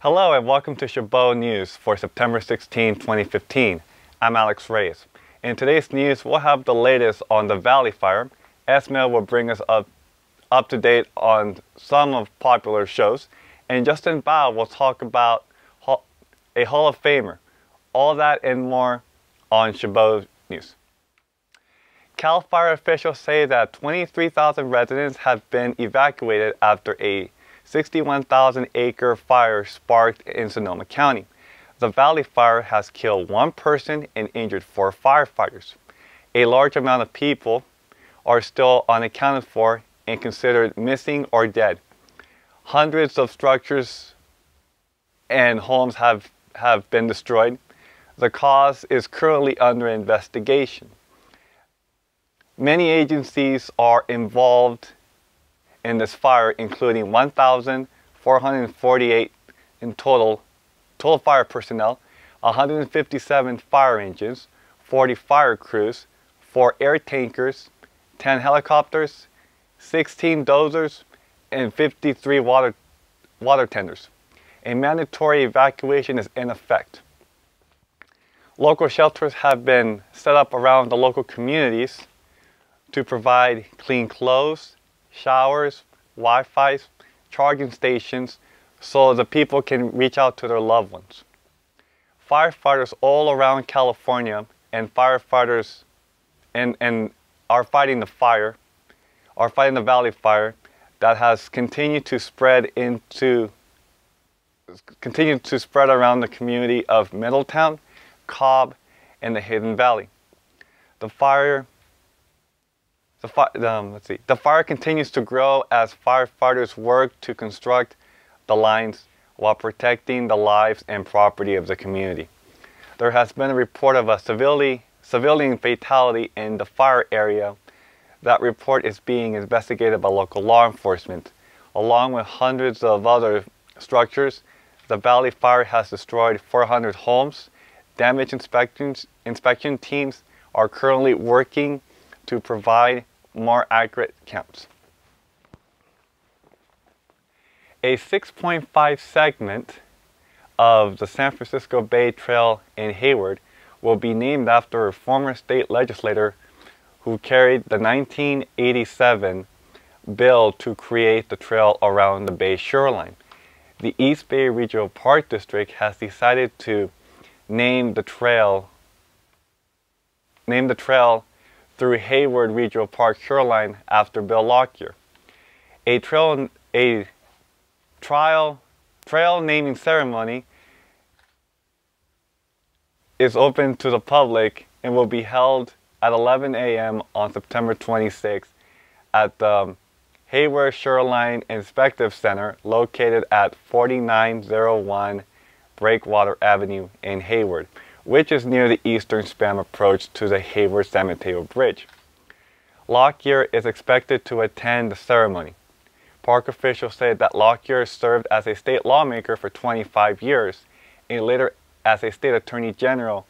Hello and welcome to Chabot News for September 16, 2015. I'm Alex Reyes. In today's news, we'll have the latest on the Valley Fire. Esmail will bring us up to date on some of popular shows. And Justin Bao will talk about a Hall of Famer. All that and more on Chabot News. CAL FIRE officials say that 23,000 residents have been evacuated after a 61,000-acre fire sparked in Sonoma County. The Valley Fire has killed one person and injured 4 firefighters. A large amount of people are still unaccounted for and considered missing or dead. Hundreds of structures and homes have been destroyed. The cause is currently under investigation. Many agencies are involved in this fire, including 1,448 in total fire personnel, 157 fire engines, 40 fire crews, 4 air tankers, 10 helicopters, 16 dozers, and 53 water tenders. A mandatory evacuation is in effect. Local shelters have been set up around the local communities to provide clean clothes, showers, Wi-Fi, charging stations, so the people can reach out to their loved ones. Firefighters all around California and firefighters are fighting the Valley Fire that has continued to spread around the community of Middletown, Cobb, and the Hidden Valley. The fire continues to grow as firefighters work to construct the lines while protecting the lives and property of the community. There has been a report of a civilian fatality in the fire area. That report is being investigated by local law enforcement. Along with hundreds of other structures, the Valley Fire has destroyed 400 homes. Damage inspection teams are currently working to provide more accurate counts. A 6.5 segment of the San Francisco Bay Trail in Hayward will be named after a former state legislator who carried the 1987 bill to create the trail around the Bay shoreline. The East Bay Regional Park District has decided to name the trail through Hayward Regional Park shoreline after Bill Lockyer. A trail naming ceremony is open to the public and will be held at 11 a.m. on September 26th at the Hayward Shoreline Inspective Center located at 4901 Breakwater Avenue in Hayward, which is near the eastern span approach to the Hayward San Mateo Bridge. Lockyer is expected to attend the ceremony. Park officials say that Lockyer served as a state lawmaker for 25 years and later as a state attorney general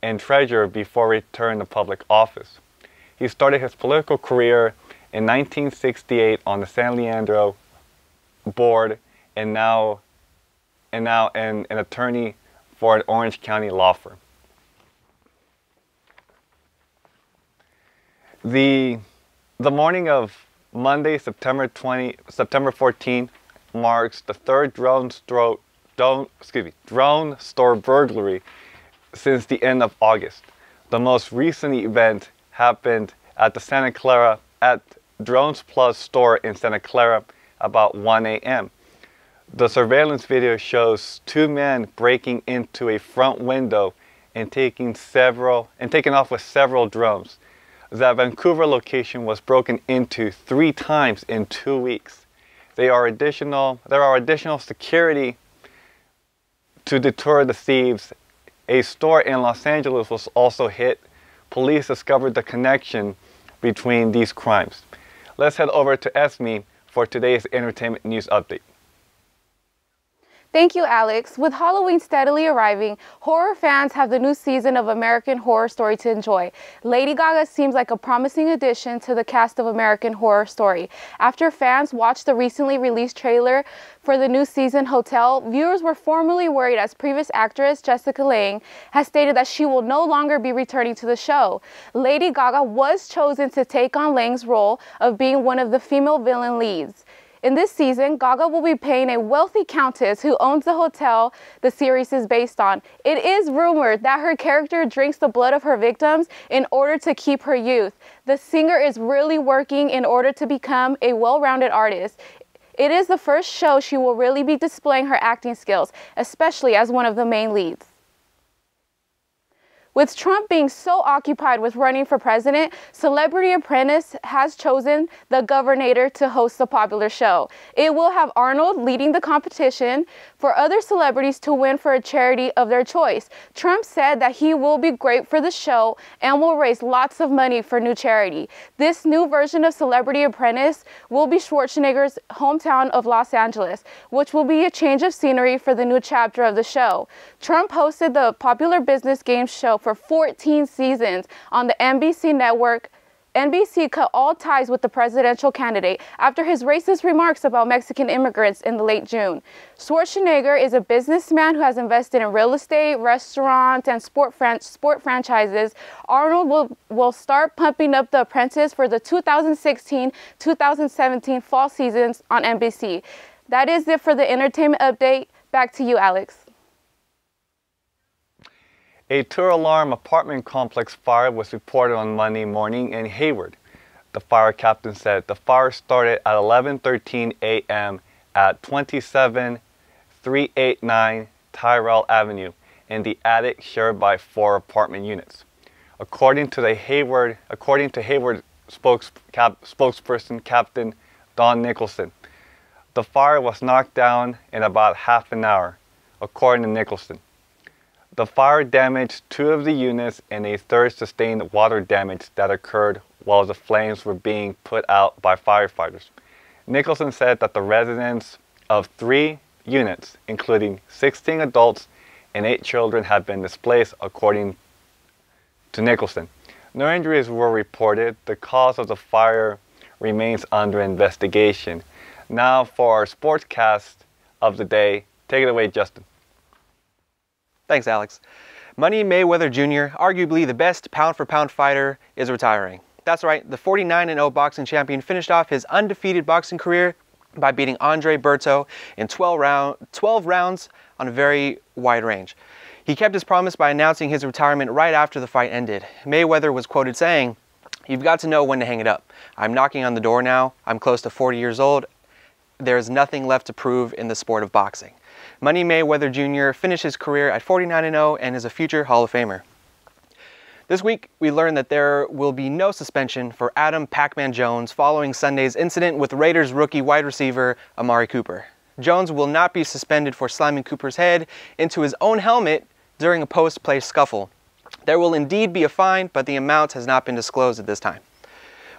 and treasurer before returning to public office. He started his political career in 1968 on the San Leandro board and now an attorney for an Orange County law firm. The morning of Monday, September 14, marks the third drone store burglary since the end of August. The most recent event happened at the Drones Plus store in Santa Clara about 1 a.m. The surveillance video shows 2 men breaking into a front window and taking off with several drones. The Vancouver location was broken into 3 times in 2 weeks. There are additional security to deter the thieves. A store in Los Angeles was also hit. Police discovered the connection between these crimes. Let's head over to Esme for today's entertainment news update. Thank you, Alex. With Halloween steadily arriving, horror fans have the new season of American Horror Story to enjoy. Lady Gaga seems like a promising addition to the cast of American Horror Story. After fans watched the recently released trailer for the new season Hotel, viewers were formerly worried as previous actress Jessica Lange has stated that she will no longer be returning to the show. Lady Gaga was chosen to take on Lange's role of being one of the female villain leads. In this season, Gaga will be playing a wealthy countess who owns the hotel the series is based on. It is rumored that her character drinks the blood of her victims in order to keep her youth. The singer is really working in order to become a well-rounded artist. It is the first show she will really be displaying her acting skills, especially as one of the main leads. With Trump being so occupied with running for president, Celebrity Apprentice has chosen the Governator to host the popular show. It will have Arnold leading the competition for other celebrities to win for a charity of their choice. Trump said that he will be great for the show and will raise lots of money for new charity. This new version of Celebrity Apprentice will be Schwarzenegger's hometown of Los Angeles, which will be a change of scenery for the new chapter of the show. Trump hosted the popular business game show for 14 seasons on the NBC network. NBC cut all ties with the presidential candidate after his racist remarks about Mexican immigrants in the late June. Schwarzenegger is a businessman who has invested in real estate, restaurants, and sport franchises. Arnold will start pumping up The Apprentice for the 2016-2017 fall seasons on NBC. That is it for the entertainment update. Back to you, Alex. A two-alarm apartment complex fire was reported on Monday morning in Hayward. The fire captain said the fire started at 11:13 a.m. at 27389 Tyrrell Avenue in the attic shared by 4 apartment units. According to Hayward spokesperson Captain Don Nicholson, the fire was knocked down in about half an hour, according to Nicholson. The fire damaged 2 of the units and a third sustained water damage that occurred while the flames were being put out by firefighters. Nicholson said that the residents of 3 units, including 16 adults and 8 children, had been displaced, according to Nicholson. No injuries were reported. The cause of the fire remains under investigation. Now for our sportscast of the day. Take it away, Justin. Thanks, Alex. Money Mayweather Jr., arguably the best pound-for-pound fighter, is retiring. That's right, the 49-0 boxing champion finished off his undefeated boxing career by beating Andre Berto in 12 rounds on a very wide range. He kept his promise by announcing his retirement right after the fight ended. Mayweather was quoted saying, "You've got to know when to hang it up. I'm knocking on the door now. I'm close to 40 years old. There's nothing left to prove in the sport of boxing." Money Mayweather Jr. finished his career at 49-0 and is a future Hall of Famer. This week, we learned that there will be no suspension for Adam Pac-Man Jones following Sunday's incident with Raiders rookie wide receiver Amari Cooper. Jones will not be suspended for slamming Cooper's head into his own helmet during a post-play scuffle. There will indeed be a fine, but the amount has not been disclosed at this time.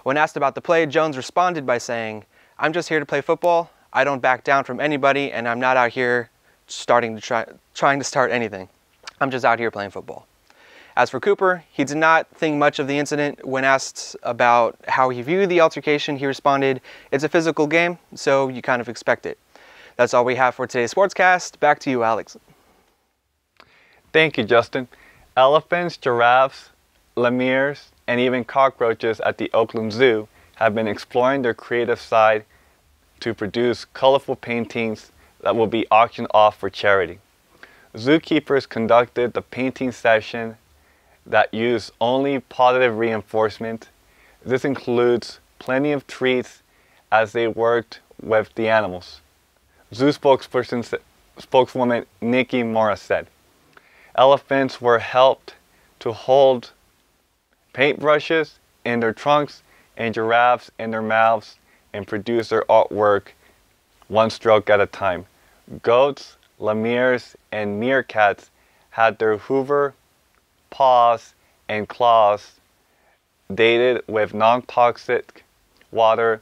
When asked about the play, Jones responded by saying, "I'm just here to play football. I don't back down from anybody, and I'm not out here trying to start anything. I'm just out here playing football." As for Cooper, he did not think much of the incident. When asked about how he viewed the altercation, he responded, "It's a physical game, so you kind of expect it." That's all we have for today's Sportscast. Back to you, Alex. Thank you, Justin. Elephants, giraffes, lemurs, and even cockroaches at the Oakland Zoo have been exploring their creative side to produce colorful paintings that will be auctioned off for charity. Zookeepers conducted the painting session that used only positive reinforcement. This includes plenty of treats as they worked with the animals. Zoo spokeswoman Nikki Morris said, "Elephants were helped to hold paintbrushes in their trunks and giraffes in their mouths and produce their artwork one stroke at a time. Goats, lemurs, and meerkats had their hoover, paws, and claws dated with non-toxic water-based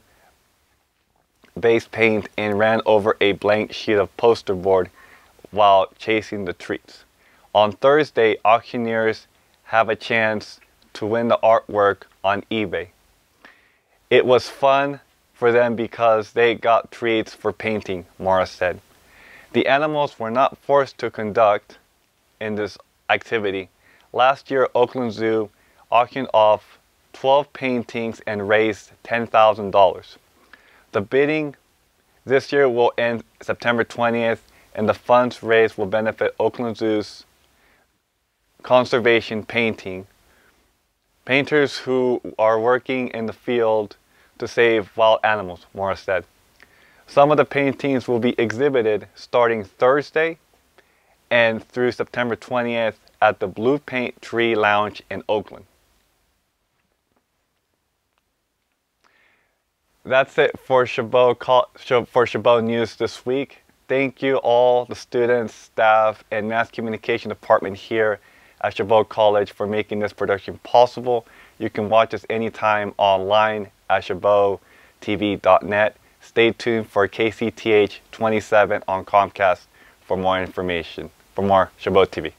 paint and ran over a blank sheet of poster board while chasing the treats. On Thursday, auctioneers have a chance to win the artwork on eBay. It was fun for them because they got treats for painting, Morris said. The animals were not forced to conduct in this activity. Last year, Oakland Zoo auctioned off 12 paintings and raised $10,000. The bidding this year will end September 20th, and the funds raised will benefit Oakland Zoo's conservation painters who are working in the field to save wild animals, Morris said. Some of the paintings will be exhibited starting Thursday and through September 20th at the Blue Paint Tree Lounge in Oakland. That's it for Chabot News this week. Thank you all the students, staff, and mass communication department here at Chabot College for making this production possible. You can watch us anytime online at chabottv.net. Stay tuned for KCTH 27 on Comcast for more information, for more Chabot TV.